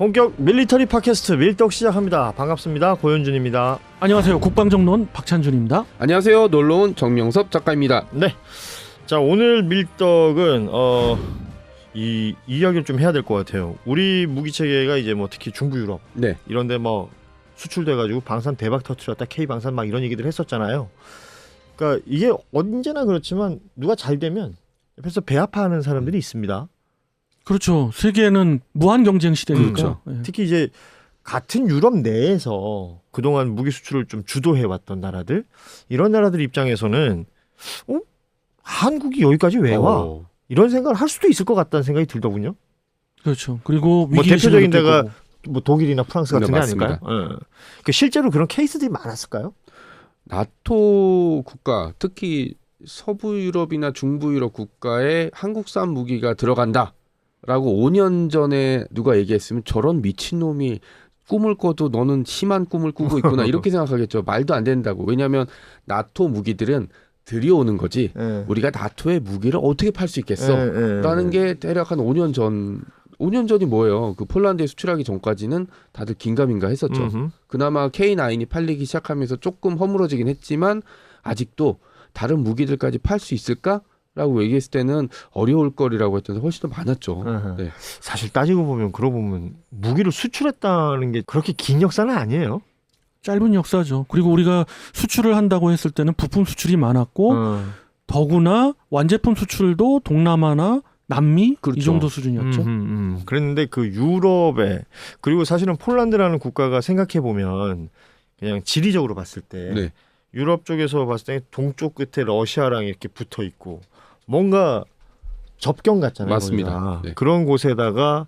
본격 밀리터리 팟캐스트 밀떡 시작합니다. 반갑습니다. 고현준입니다. 안녕하세요. 국방정론 박찬준입니다. 안녕하세요. 놀러온 정명섭 작가입니다. 네. 자, 오늘 밀떡은 이 이야기를 좀 해야 될 것 같아요. 우리 무기 체계가 이제 뭐 특히 중부 유럽 네. 이런데 뭐 수출돼 가지고 방산 대박 터트렸다 K 방산 막 이런 얘기들 했었잖아요. 그러니까 이게 언제나 그렇지만 누가 잘 되면 옆에서 배 아파하는 사람들이 있습니다. 그렇죠. 세계는 무한 경쟁 시대니까. 그렇죠. 예. 특히 이제 같은 유럽 내에서 그동안 무기 수출을 좀 주도해 왔던 나라들, 이런 나라들 입장에서는 한국이 여기까지 왜 와? 이런 생각을 할 수도 있을 것 같다는 생각이 들더군요. 그렇죠. 그리고 뭐 대표적인 데가 거고. 뭐 독일이나 프랑스 같은 데 맞습니다. 아닐까요? 실제로 그런 케이스들이 많았을까요? 나토 국가, 특히 서부 유럽이나 중부 유럽 국가에 한국산 무기가 들어간다라고 5년 전에 누가 얘기했으면 저런 미친놈이 꿈을 꿔도 너는 심한 꿈을 꾸고 있구나 이렇게 생각하겠죠. 말도 안 된다고. 왜냐하면 나토 무기들은 들여오는 거지. 우리가 나토의 무기를 어떻게 팔 수 있겠어? 라는 게 대략 한 5년 전이 뭐예요? 그 폴란드에 수출하기 전까지는 다들 긴가민가 했었죠. 그나마 K9이 팔리기 시작하면서 조금 허물어지긴 했지만 아직도 다른 무기들까지 팔 수 있을까라고 얘기했을 때는 어려울 거리라고 했던 데 훨씬 더 많았죠. 네. 사실 따지고 보면 그러고 보면 무기를 수출했다는 게 그렇게 긴 역사는 아니에요. 짧은 역사죠. 그리고 우리가 수출을 한다고 했을 때는 부품 수출이 많았고 더구나 완제품 수출도 동남아나 남미 그렇죠. 이 정도 수준이었죠. 그랬는데 그 유럽에, 그리고 사실은 폴란드라는 국가가 생각해 보면 그냥 지리적으로 봤을 때 네. 유럽 쪽에서 봤을 때 동쪽 끝에 러시아랑 이렇게 붙어 있고 뭔가 접경 같잖아요. 맞습니다. 거기가. 네. 그런 곳에다가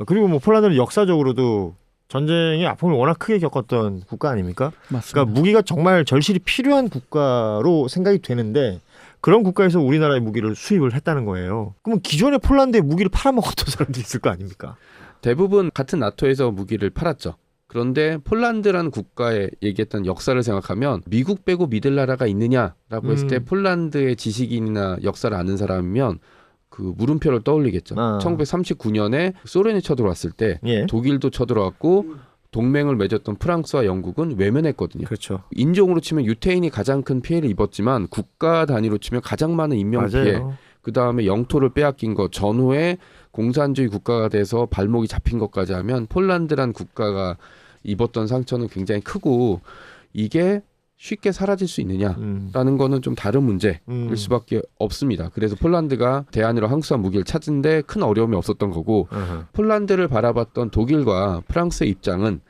그리고 뭐 폴란드는 역사적으로도 전쟁의 아픔을 워낙 크게 겪었던 국가 아닙니까? 맞습니다. 그러니까 무기가 정말 절실히 필요한 국가로 생각이 되는데 그런 국가에서 우리나라의 무기를 수입을 했다는 거예요. 그러면 기존의 폴란드에 무기를 팔아먹었던 사람들이 있을 거 아닙니까? 대부분 같은 나토에서 무기를 팔았죠. 그런데 폴란드라는 국가에 얘기했던 역사를 생각하면 미국 빼고 믿을 나라가 있느냐라고 했을 때 폴란드의 지식인이나 역사를 아는 사람이면 그 물음표를 떠올리겠죠. 1939년에 소련이 쳐들어왔을 때 예. 독일도 쳐들어왔고 동맹을 맺었던 프랑스와 영국은 외면했거든요. 그렇죠. 인종으로 치면 유태인이 가장 큰 피해를 입었지만 국가 단위로 치면 가장 많은 인명 피해, 맞아요. 그다음에 영토를 빼앗긴 것, 전후에 공산주의 국가가 돼서 발목이 잡힌 것까지 하면 폴란드란 국가가 입었던 상처는 굉장히 크고 이게 쉽게 사라질 수 있느냐라는 거는 좀 다른 문제일 수밖에 없습니다. 그래서 폴란드가 대안으로 한국산 무기를 찾은데 큰 어려움이 없었던 거고 폴란드를 바라봤던 독일과 프랑스의 입장은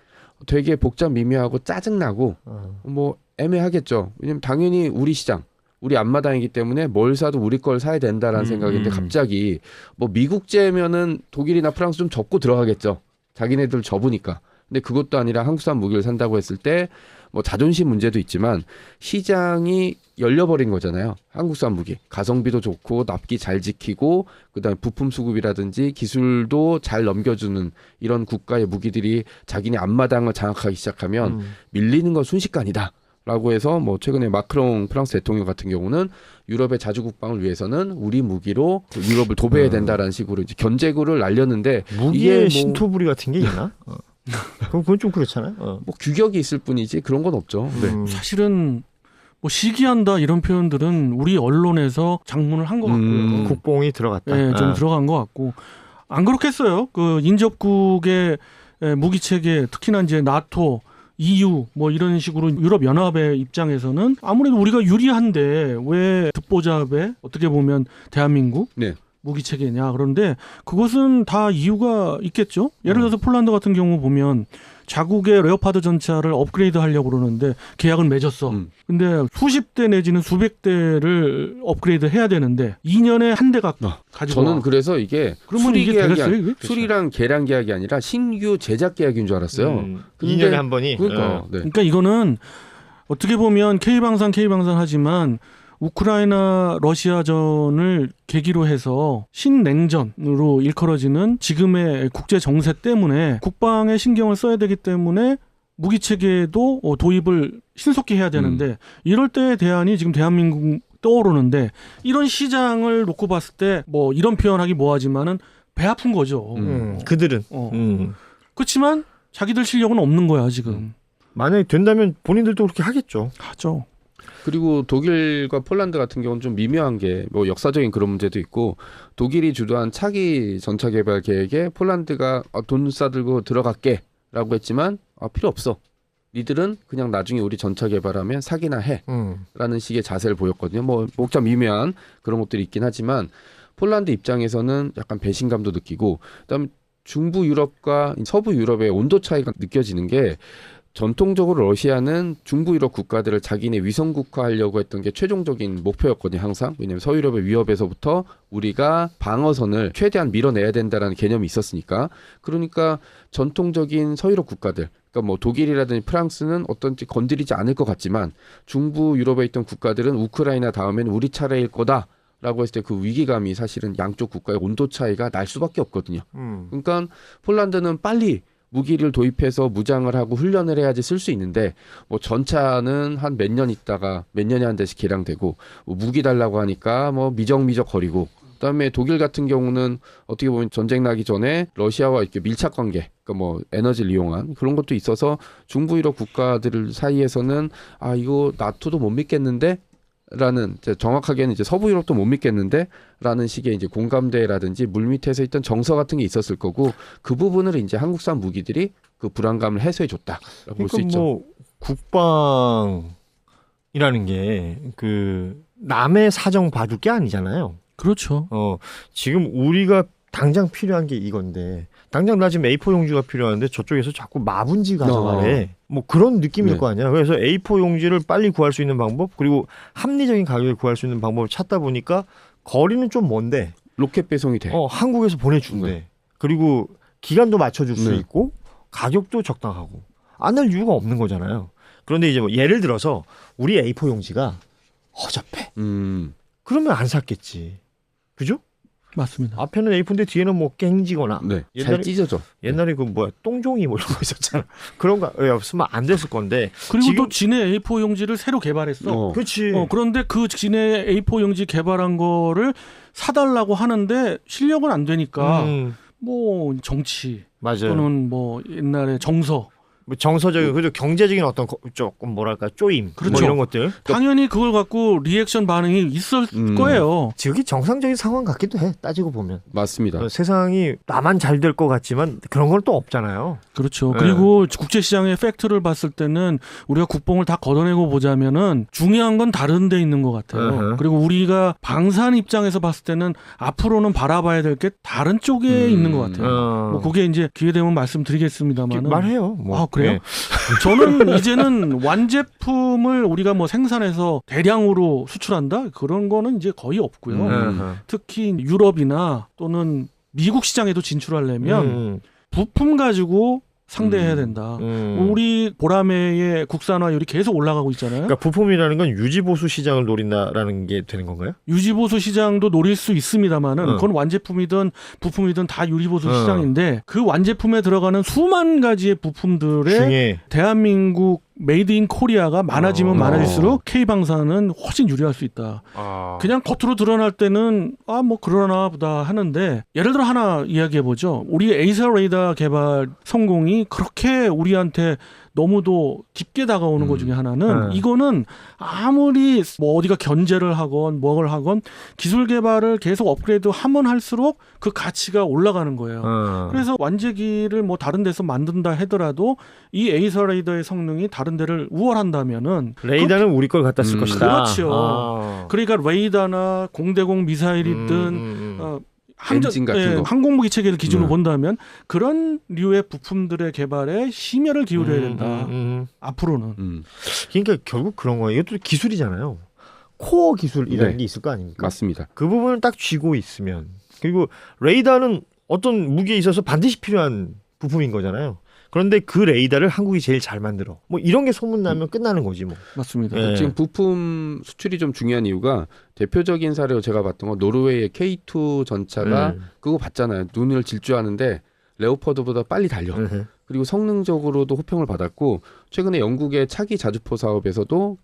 되게 복잡 미묘하고 짜증나고 뭐 애매하겠죠. 왜냐면 당연히 우리 시장, 우리 앞마당이기 때문에 뭘 사도 우리 걸 사야 된다라는 생각인데 갑자기 뭐 미국제면은 독일이나 프랑스 좀 접고 들어가겠죠. 자기네들 접으니까. 근데 그것도 아니라 한국산 무기를 산다고 했을 때 뭐 자존심 문제도 있지만 시장이 열려버린 거잖아요. 한국산 무기. 가성비도 좋고 납기 잘 지키고 그다음에 부품 수급이라든지 기술도 잘 넘겨주는 이런 국가의 무기들이 자기네 앞마당을 장악하기 시작하면 밀리는 건 순식간이다. 라고 해서 뭐 최근에 마크롱 프랑스 대통령 같은 경우는 유럽의 자주 국방을 위해서는 우리 무기로 유럽을 도배해야 된다라는 식으로 이제 견제구를 날렸는데 무기에 이게 신토부리 같은 게 있나? 그건 좀 그렇잖아요. 뭐 규격이 있을 뿐이지 그런 건 없죠. 네. 사실은 뭐 시기한다 이런 표현들은 우리 언론에서 장문을 한 것 같고요. 국뽕이 들어갔다. 네, 좀 들어간 것 같고 안 그렇겠어요. 그 인접국의 무기 체계, 특히나 이제 나토, EU 뭐 이런 식으로 유럽 연합의 입장에서는 아무래도 우리가 유리한데 왜 듣보잡에 어떻게 보면 대한민국 네. 무기 체계냐. 그런데 그것은 다 이유가 있겠죠. 예를 들어서 폴란드 같은 경우 보면 자국의 레오파드 전차를 업그레이드 하려고 그러는데 계약을 맺었어. 근데 수십 대 내지는 수백 대를 업그레이드 해야 되는데 2년에 한 대가 가지고 저는 그래서 이게 그러면 수리 이게 계약이 되겠어요, 이게? 수리랑 개량 계약이 아니라 신규 제작 계약인 줄 알았어요. 근데 2년에 한 번이. 그러니까, 네. 그러니까 이거는 어떻게 보면 K방산 하지만 우크라이나 러시아전을 계기로 해서 신냉전으로 일컬어지는 지금의 국제 정세 때문에 국방에 신경을 써야 되기 때문에 무기 체계도 도입을 신속히 해야 되는데 이럴 때의 대안이 지금 대한민국 떠오르는데 이런 시장을 놓고 봤을 때 뭐 이런 표현하기 뭐하지만은 배 아픈 거죠. 그들은. 그렇지만 자기들 실력은 없는 거야 지금. 만약에 된다면 본인들도 그렇게 하겠죠. 하죠. 그리고 독일과 폴란드 같은 경우는 좀 미묘한 게 뭐 역사적인 그런 문제도 있고 독일이 주도한 차기 전차 개발 계획에 폴란드가 돈 싸들고 들어갈게라고 했지만 필요 없어. 니들은 그냥 나중에 우리 전차 개발하면 사기나 해라는 식의 자세를 보였거든요. 뭐 목적 미묘한 그런 것들이 있긴 하지만 폴란드 입장에서는 약간 배신감도 느끼고 그다음에 중부 유럽과 서부 유럽의 온도 차이가 느껴지는 게 전통적으로 러시아는 중부 유럽 국가들을 자기네 위성국화하려고 했던 게 최종적인 목표였거든요. 항상. 왜냐하면 서유럽의 위협에서부터 우리가 방어선을 최대한 밀어내야 된다라는 개념이 있었으니까. 그러니까 전통적인 서유럽 국가들 그러니까 뭐 독일이라든지 프랑스는 어떤지 건드리지 않을 것 같지만 중부 유럽에 있던 국가들은 우크라이나 다음에는 우리 차례일 거다라고 했을 때 그 위기감이 사실은 양쪽 국가의 온도 차이가 날 수밖에 없거든요. 그러니까 폴란드는 빨리 무기를 도입해서 무장을 하고 훈련을 해야지 쓸 수 있는데 뭐 전차는 한 몇 년 있다가 몇 년에 한 대씩 개량되고 뭐 무기 달라고 하니까 뭐 미적미적 거리고 그다음에 독일 같은 경우는 어떻게 보면 전쟁 나기 전에 러시아와 이렇게 밀착 관계 그러니까 뭐 에너지를 이용한 그런 것도 있어서 중부 유럽 국가들 사이에서는 이거 나토도 못 믿겠는데 라는 정확하게는 이제 서부 유럽도 못 믿겠는데 라는 식의 이제 공감대라든지 물밑에서 있던 정서 같은 게 있었을 거고 그 부분을 이제 한국산 무기들이 그 불안감을 해소해 줬다라고 볼 수 있죠. 뭐 국방이라는 게 그 남의 사정 봐줄 게 아니잖아요. 그렇죠. 지금 우리가 당장 필요한 게 이건데 당장 나 지금 A4 용지가 필요한데 저쪽에서 자꾸 마분지 가져가래. 뭐 그런 느낌일 네. 거 아니야. 그래서 A4 용지를 빨리 구할 수 있는 방법 그리고 합리적인 가격에 구할 수 있는 방법을 찾다 보니까 거리는 좀 먼데 로켓 배송이 돼. 한국에서 보내준대. 네. 그리고 기간도 맞춰줄 수 네. 있고 가격도 적당하고 안 할 이유가 없는 거잖아요. 그런데 이제 뭐 예를 들어서 우리 A4 용지가 허접해. 그러면 안 샀겠지. 그죠? 맞습니다. 앞에는 A4인데 뒤에는 뭐 깽지거나 네. 옛날에- 잘 찢어져. 옛날에 그 뭐야 똥종이 뭐 이런 거 있었잖아. 그런 거 없으면 안 됐을 건데. 그리고 지금- 또 진해 A4 용지를 새로 개발했어. 그렇지. 그런데 그 진해 A4 용지 개발한 거를 사달라고 하는데 실력은 안 되니까 뭐 정치 맞아요. 또는 뭐 옛날에 정서 뭐 정서적인 그죠 경제적인 어떤 조금 뭐랄까 쪼임 그렇죠. 뭐 이런 것들. 당연히 그걸 갖고 리액션 반응이 있을 거예요. 지극히 정상적인 상황 같기도 해. 따지고 보면. 맞습니다. 세상이 나만 잘 될 것 같지만 그런 건 또 없잖아요. 그렇죠. 네. 그리고 국제시장의 팩트를 봤을 때는 우리가 국뽕을 다 걷어내고 보자면은 중요한 건 다른 데 있는 것 같아요. 어허. 그리고 우리가 방산 입장에서 봤을 때는 앞으로는 바라봐야 될 게 다른 쪽에 있는 것 같아요. 뭐 그게 이제 기회 되면 말씀드리겠습니다만은. 말해요. 뭐. 그래요? 네. 저는 이제는 완제품을 우리가 뭐 생산해서 대량으로 수출한다? 그런 거는 이제 거의 없고요. 특히 유럽이나 또는 미국 시장에도 진출하려면 부품 가지고 상대해야 된다. 우리 보라매의 국산화율이 계속 올라가고 있잖아요. 그러니까 부품이라는 건 유지보수 시장을 노린다라는 게 되는 건가요? 유지보수 시장도 노릴 수 있습니다만은 그건 완제품이든 부품이든 다 유지보수 시장인데 그 완제품에 들어가는 수만 가지의 부품들의 중에 대한민국 메이드 인 코리아가 많아지면 많아질수록 K방산은 훨씬 유리할 수 있다. 그냥 겉으로 드러날 때는 뭐 그러나 보다 하는데 예를 들어 하나 이야기해 보죠. 우리 에이사 레이더 개발 성공이 그렇게 우리한테 너무도 깊게 다가오는 것 중에 하나는 이거는 아무리 뭐 어디가 견제를 하건 뭘 하건 기술 개발을 계속 업그레이드 하면 할수록 그 가치가 올라가는 거예요. 그래서 완제기를 뭐 다른 데서 만든다 하더라도 이 에이서 레이더의 성능이 다른 데를 우월한다면은 레이더는 우리 걸 갖다 쓸 것이다. 그렇죠. 그러니까 레이더나 공대공 미사일이든 엔진 같은 거. 항공무기 체계를 기준으로 본다면 그런 류의 부품들의 개발에 심혈을 기울여야 된다. 앞으로는. 그러니까 결국 그런 거예요. 이것도 기술이잖아요. 코어 기술이라는 네. 게 있을 거 아닙니까? 맞습니다. 그 부분을 딱 쥐고 있으면 그리고 레이더는 어떤 무기에 있어서 반드시 필요한 부품인 거잖아요. 그런데 그 레이더를 한국이 제일 잘 만들어. 뭐 이런 게 소문나면 끝나는 거지 뭐. 맞습니다. 예. 지금 부품 수출이 좀 중요한 이유가 대표적인 사례로 제가 봤던 건 노르웨이의 K2 전차가 그거 봤잖아요. 눈을 질주하는데 레오퍼드보다 빨리 달려. 그리고 성능적으로도 호평을 받았고 최근에 영국의 차기 자주포 사업에서도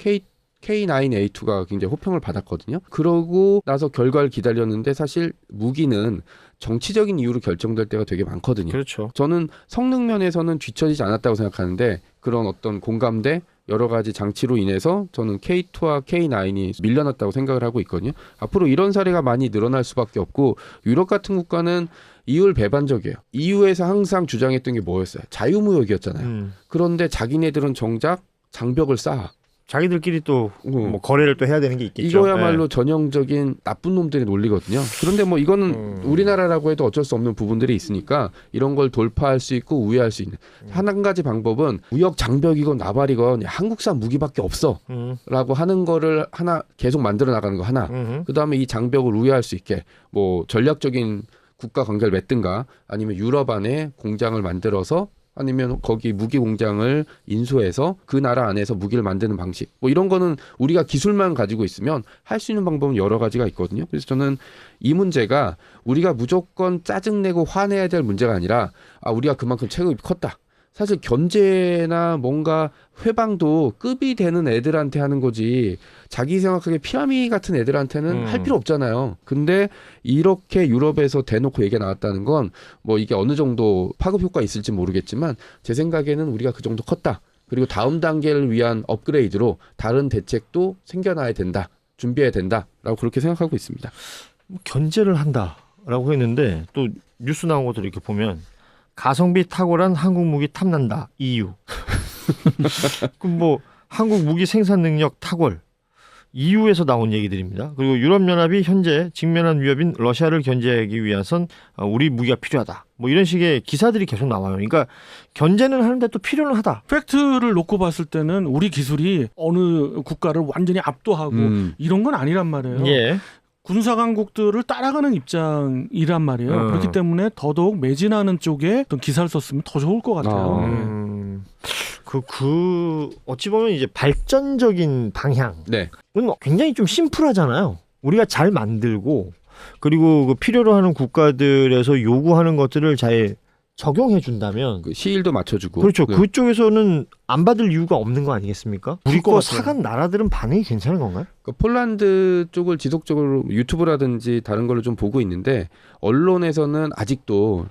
K9A2가 굉장히 호평을 받았거든요. 그러고 나서 결과를 기다렸는데 사실 무기는 정치적인 이유로 결정될 때가 되게 많거든요. 그렇죠. 저는 성능 면에서는 뒤처지지 않았다고 생각하는데 그런 어떤 공감대 여러 가지 장치로 인해서 저는 K2와 K9이 밀려났다고 생각을 하고 있거든요. 앞으로 이런 사례가 많이 늘어날 수밖에 없고 유럽 같은 국가는 이율 배반적이에요. EU에서 항상 주장했던 게 뭐였어요? 자유무역이었잖아요. 그런데 자기네들은 정작 장벽을 쌓아. 자기들끼리 또 뭐 거래를 또 해야 되는 게 있겠죠. 이거야말로 전형적인 나쁜 놈들의 논리거든요. 그런데 뭐 이거는 우리나라라고 해도 어쩔 수 없는 부분들이 있으니까 이런 걸 돌파할 수 있고 우회할 수 있는 한 가지 방법은 무역 장벽이건 나발이건 한국산 무기밖에 없어 라고 하는 거를 하나 계속 만들어 나가는 거 하나 그다음에 이 장벽을 우회할 수 있게 뭐 전략적인 국가 관계를 맺든가 아니면 유럽 안에 공장을 만들어서 아니면 거기 무기 공장을 인수해서 그 나라 안에서 무기를 만드는 방식 뭐 이런 거는 우리가 기술만 가지고 있으면 할 수 있는 방법은 여러 가지가 있거든요. 그래서 저는 이 문제가 우리가 무조건 짜증내고 화내야 될 문제가 아니라 우리가 그만큼 체급이 컸다. 사실 견제나 뭔가 회방도 급이 되는 애들한테 하는 거지 자기 생각하기에 피라미 같은 애들한테는 할 필요 없잖아요. 근데 이렇게 유럽에서 대놓고 얘기가 나왔다는 건 뭐 이게 어느 정도 파급 효과가 있을지 모르겠지만 제 생각에는 우리가 그 정도 컸다. 그리고 다음 단계를 위한 업그레이드로 다른 대책도 생겨나야 된다. 준비해야 된다라고 그렇게 생각하고 있습니다. 견제를 한다라고 했는데 또 뉴스 나온 것들 이렇게 보면 가성비 탁월한 한국 무기 탐난다 EU. 그럼 뭐 한국 무기 생산 능력 탁월 EU에서 나온 얘기들입니다. 그리고 유럽연합이 현재 직면한 위협인 러시아를 견제하기 위해선 우리 무기가 필요하다. 뭐 이런 식의 기사들이 계속 나와요. 그러니까 견제는 하는데 또 필요는 하다. 팩트를 놓고 봤을 때는 우리 기술이 어느 국가를 완전히 압도하고 이런 건 아니란 말이에요. 예. 군사 강국들을 따라가는 입장이란 말이에요. 그렇기 때문에 더더욱 매진하는 쪽에 어떤 기사를 썼으면 더 좋을 것 같아요. 어찌 보면 이제 발전적인 방향은 네. 굉장히 좀 심플하잖아요. 우리가 잘 만들고 그리고 그 필요로 하는 국가들에서 요구하는 것들을 잘 적용해 준다면 그 시일도 맞춰주고 그렇죠. 네. 그쪽에서는 안 받을 이유가 없는 거 아니겠습니까? 우리 것 거 같아요. 사간 나라들은 반응이 괜찮은 건가요? 그 폴란드 쪽을 지속적으로 유튜브라든지 다른 걸로 좀 보고 있는데 언론에서는 아직도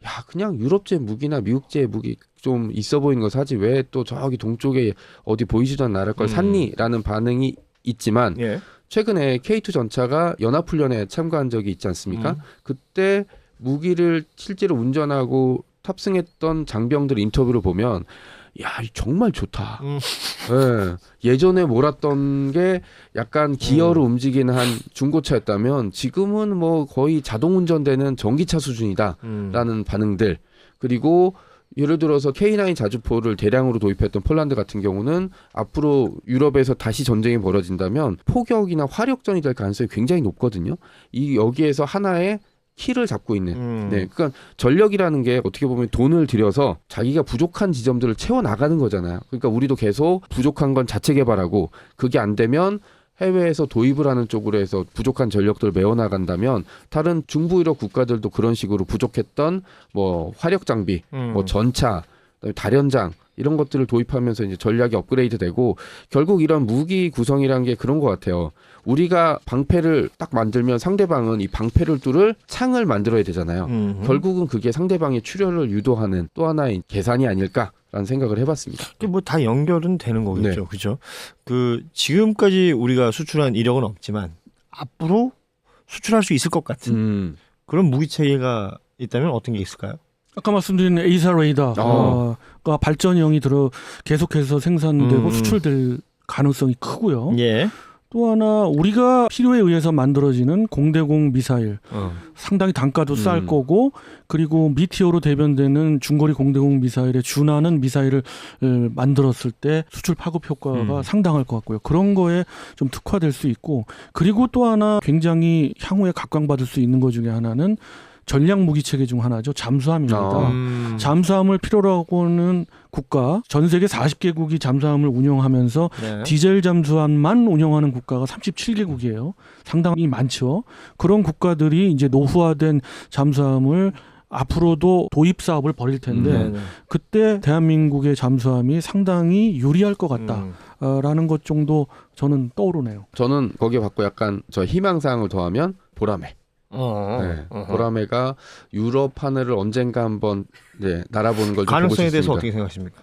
야 그냥 유럽제 무기나 미국제 무기 좀 있어 보이는 거 사지 왜 또 저기 동쪽에 어디 보이지도 않는 나라 걸 샀니라는 반응이 있지만 예. 최근에 K2 전차가 연합훈련에 참가한 적이 있지 않습니까? 그때 무기를 실제로 운전하고 탑승했던 장병들 인터뷰를 보면 야 정말 좋다. 예, 예전에 몰았던 게 약간 기어로 움직이는 한 중고차였다면 지금은 뭐 거의 자동 운전되는 전기차 수준이다라는 반응들. 그리고 예를 들어서 K9 자주포를 대량으로 도입했던 폴란드 같은 경우는 앞으로 유럽에서 다시 전쟁이 벌어진다면 포격이나 화력전이 될 가능성이 굉장히 높거든요. 여기에서 하나의 키를 잡고 있는. 네, 그러니까 전력이라는 게 어떻게 보면 돈을 들여서 자기가 부족한 지점들을 채워 나가는 거잖아요. 그러니까 우리도 계속 부족한 건 자체 개발하고 그게 안 되면 해외에서 도입을 하는 쪽으로 해서 부족한 전력들을 메워 나간다면 다른 중부 유럽 국가들도 그런 식으로 부족했던 뭐 화력 장비, 뭐 전차, 다련장 이런 것들을 도입하면서 이제 전략이 업그레이드 되고 결국 이런 무기 구성이라는 게 그런 것 같아요. 우리가 방패를 딱 만들면 상대방은 이 방패를 뚫을 창을 만들어야 되잖아요. 결국은 그게 상대방의 출혈을 유도하는 또 하나의 계산이 아닐까라는 생각을 해봤습니다. 뭐 다 연결은 되는 거겠죠, 네. 그렇죠? 그 지금까지 우리가 수출한 이력은 없지만 앞으로 수출할 수 있을 것 같은 그런 무기 체계가 있다면 어떤 게 있을까요? 아까 말씀드린 에이사 레이더가 발전형이 계속해서 생산되고 수출될 가능성이 크고요. 예. 또 하나 우리가 필요에 의해서 만들어지는 공대공 미사일 상당히 단가도 쌀 거고 그리고 미티어로 대변되는 중거리 공대공 미사일에 준하는 미사일을 만들었을 때 수출 파급 효과가 상당할 것 같고요. 그런 거에 좀 특화될 수 있고 그리고 또 하나 굉장히 향후에 각광받을 수 있는 것 중에 하나는 전략 무기 체계 중 하나죠. 잠수함입니다. 잠수함을 필요로 하고는 국가 전 세계 40개국이 잠수함을 운영하면서 네. 디젤 잠수함만 운영하는 국가가 37개국이에요. 상당히 많죠. 그런 국가들이 이제 노후화된 잠수함을 앞으로도 도입 사업을 벌일 텐데 그때 대한민국의 잠수함이 상당히 유리할 것 같다라는 것 정도 저는 떠오르네요. 저는 거기에 받고 약간 저 희망사항을 더하면 보라매. 네. 보라매가 유럽 하늘을 언젠가 한번 날아보는 걸 좀 보고 가능성에 싶습니다. 대해서 어떻게 생각하십니까?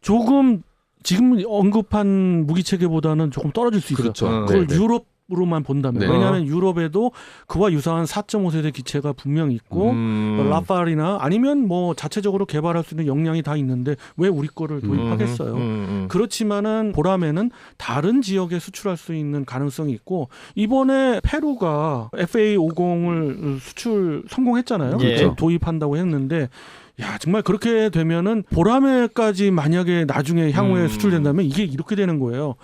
조금 지금 언급한 무기 체계보다는 조금 떨어질 수 있어요. 그렇죠. 그걸 네. 유럽으로만 본다면. 네. 왜냐하면 유럽에도 그와 유사한 4.5세대 기체가 분명히 있고 라팔이나 아니면 뭐 자체적으로 개발할 수 있는 역량이 다 있는데 왜 우리 거를 도입하겠어요. 그렇지만은 보라매는 다른 지역에 수출할 수 있는 가능성이 있고 이번에 페루가 FA50을 수출 성공했잖아요. 그렇죠. 도입한다고 했는데 야 정말 그렇게 되면은 보라매까지 만약에 나중에 향후에 수출된다면 이게 이렇게 되는 거예요.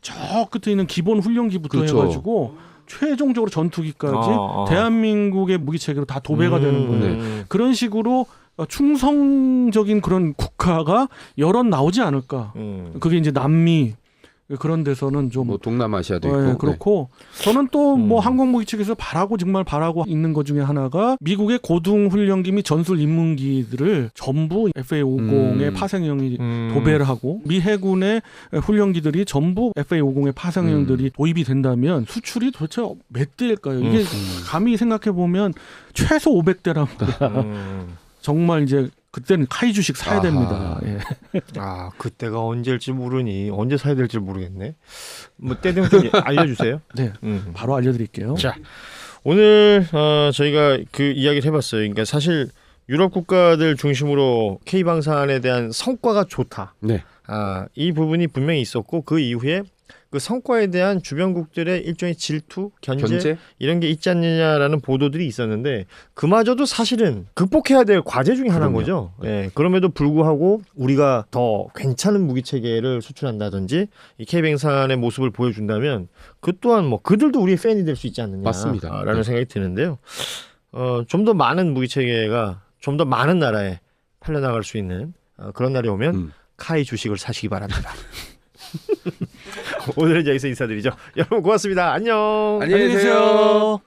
저 끝에 있는 기본 훈련기부터 그렇죠. 해가지고 최종적으로 전투기까지 대한민국의 무기 체계로 다 도배가 되는 거예요. 그런 식으로 충성적인 그런 국가가 여럿 나오지 않을까. 그게 이제 남미 그런 데서는 좀 뭐 동남아시아도 있고 네, 그렇고 저는 또 뭐 항공무기 측에서 정말 바라고 있는 것 중에 하나가 미국의 고등 훈련기 및 전술 입문기들을 전부 FA50의 파생형이 도배를 하고 미 해군의 훈련기들이 전부 FA50의 파생형들이 도입이 된다면 수출이 도대체 몇 대일까요? 이게 감히 생각해 보면 최소 500대란 말이야. 정말 이제 그때는 카이주식 사야 됩니다. 예. 아, 그때가 언제일지 모르니 언제 사야 될지 모르겠네. 뭐 때되면 좀 알려주세요. 네, 바로 알려드릴게요. 자, 오늘 저희가 그 이야기를 해봤어요. 그러니까 사실 유럽 국가들 중심으로 K방산에 대한 성과가 좋다. 네. 이 부분이 분명히 있었고 그 이후에 그 성과에 대한 주변국들의 일종의 질투, 견제? 이런 게 있지 않느냐라는 보도들이 있었는데 그마저도 사실은 극복해야 될 과제 중에 하나인 거죠. 예, 그럼에도 불구하고 우리가 더 괜찮은 무기 체계를 수출한다든지 이 K뱅산의 모습을 보여준다면 그 또한 뭐 그들도 우리의 팬이 될 수 있지 않느냐라는 맞습니다. 생각이 드는데요. 좀 더 많은 무기 체계가 좀 더 많은 나라에 팔려나갈 수 있는 그런 날이 오면 카이 주식을 사시기 바랍니다. 오늘은 여기서 인사드리죠. 여러분 고맙습니다. 안녕. 안녕히 계세요.